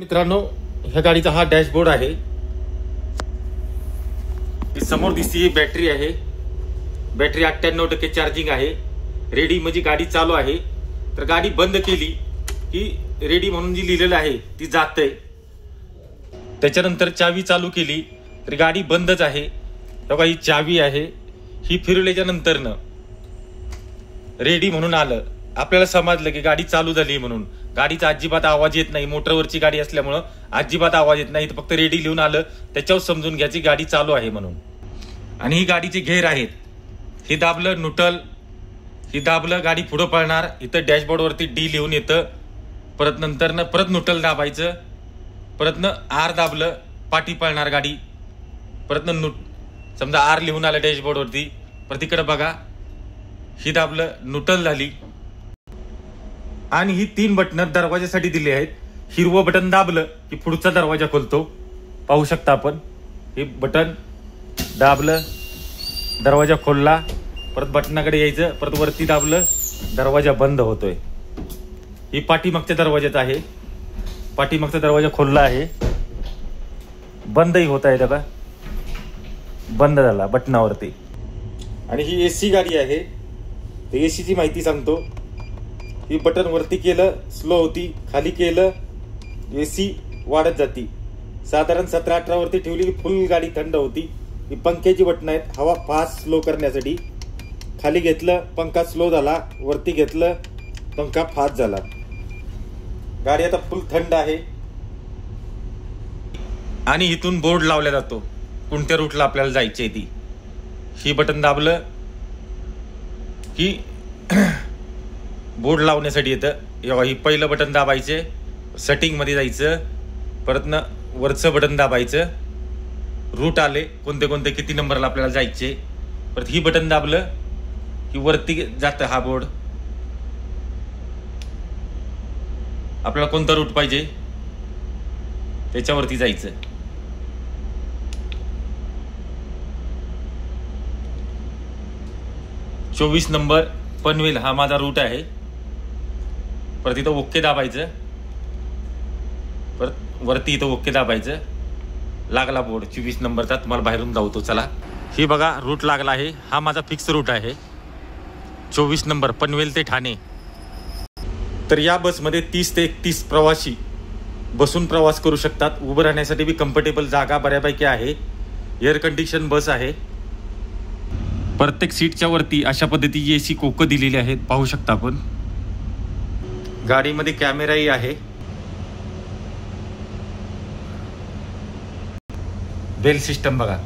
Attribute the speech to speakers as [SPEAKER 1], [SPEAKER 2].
[SPEAKER 1] मित्रांनो, ह्या गाडीचा हा डॅशबोर्ड आहे। समोर दिसती बॅटरी आहे। बॅटरी 98% चार्जिंग आहे। रेडी म्हणजे गाडी चालू आहे। तर गाडी बंद केली की रेडी म्हणून जी लिहिलेलं आहे ती जाते। त्याच्यानंतर चावी चालू केली तर गाडी बंदच आहे। बघा, ही चावी आहे। ही फिरवल्याच्या नंतरनं रेडी म्हणून आलं। आपल्याला समजलं की गाडी चालू झाली म्हणून। गाडीचा अजिबात आवाज येत नाही, मोटरवरची गाडी असल्यामुळं अजिबात आवाज येत नाही। फक्त रेडी लिहून आलं, त्याच्यावर समजून घ्यायची गाडी चालू आहे म्हणून। आणि ही गाडीचे घेर आहेत। हे दाबलं न्यूट्रल, ही दाबलं गाडी पुढे पळणार। इथं डॅशबोर्ड वरती डी लिहून येतं। परत नंतर परत न्यूट्रल दाबायचं, परत आर दाबलं पाठी पळणार गाडी। परत समजा आर लिहून आलं डॅशबोर्ड वरती, परत इकडे बघा ही दाबलं न्यूट्रल झाली। आणि ही 3 बटन दरवाजासाठी दिली आहेत। हिरवं बटन दाबलं की पुढचा दरवाजा खोलतो, पाहू शकता आपण। हे बटन दाबलं, दरवाजा खोलला, परत बटनाकडे यायचं, परत वरती दाबलं, दरवाजा बंद होतोय। ही पाठीमागच्या दरवाजात आहे। पाठीमागचा दरवाजा खोलला आहे, बंदही होत आहे। बघा, बंद झाला बटनावरती। आणि ही एसी गाडी आहे। तर एसीची माहिती सांगतो। ही बटन वरती केलं स्लो होती, खाली केलं एसी वाढत जाती। साधारण 17-18 वरती ठेवली की फुल गाडी थंड होती। ही पंख्याची बटन आहेत, हवा फास्ट स्लो करण्यासाठी। खाली घेतलं पंखा स्लो झाला, वरती घेतलं पंखा फास्ट झाला। गाडी आता फुल थंड आहे। आणि इथून बोर्ड लावला जातो कोणत्या रूटला आपल्याला जायची ती। ही बटन दाबलं की बोर्ड लावण्यासाठी येतं। ही पहिलं बटन दाबायचे, सेटिंग मध्ये जायचं, परत वरचं बटन दाबायचं, रूट आले कोणते कोणते किती नंबरला आपल्याला जायचे। परत ही बटन दाबलं की वरती जातं हा बोर्ड। आपल्याला कोणता रूट पाहिजे त्याच्यावरती जायचं। चोवीस नंबर पनवेल हा माझा रूट आहे। परत इथं ओके दाबायचं, परत वरती इथं ओके दाबायचं। लागला बोर्ड 24 नंबरचा, तुम्हाला बाहेरून धावतो। चला, ही बघा रूट लागला आहे। हा माझा फिक्स रूट आहे, 24 नंबर पनवेल ते ठाणे। तर या बसमध्ये 30 ते 31 प्रवासी बसून प्रवास करू शकतात। उभं राहण्यासाठी बी कम्फर्टेबल जागा बऱ्यापैकी आहे। एअर कंडिशन बस आहे। प्रत्येक सीटच्या वरती अशा पद्धतीची एसी कोकं दिलेली आहेत, पाहू शकता आपण। गाडीमध्ये कॅमेराही आहे। बेल सिस्टम बघा।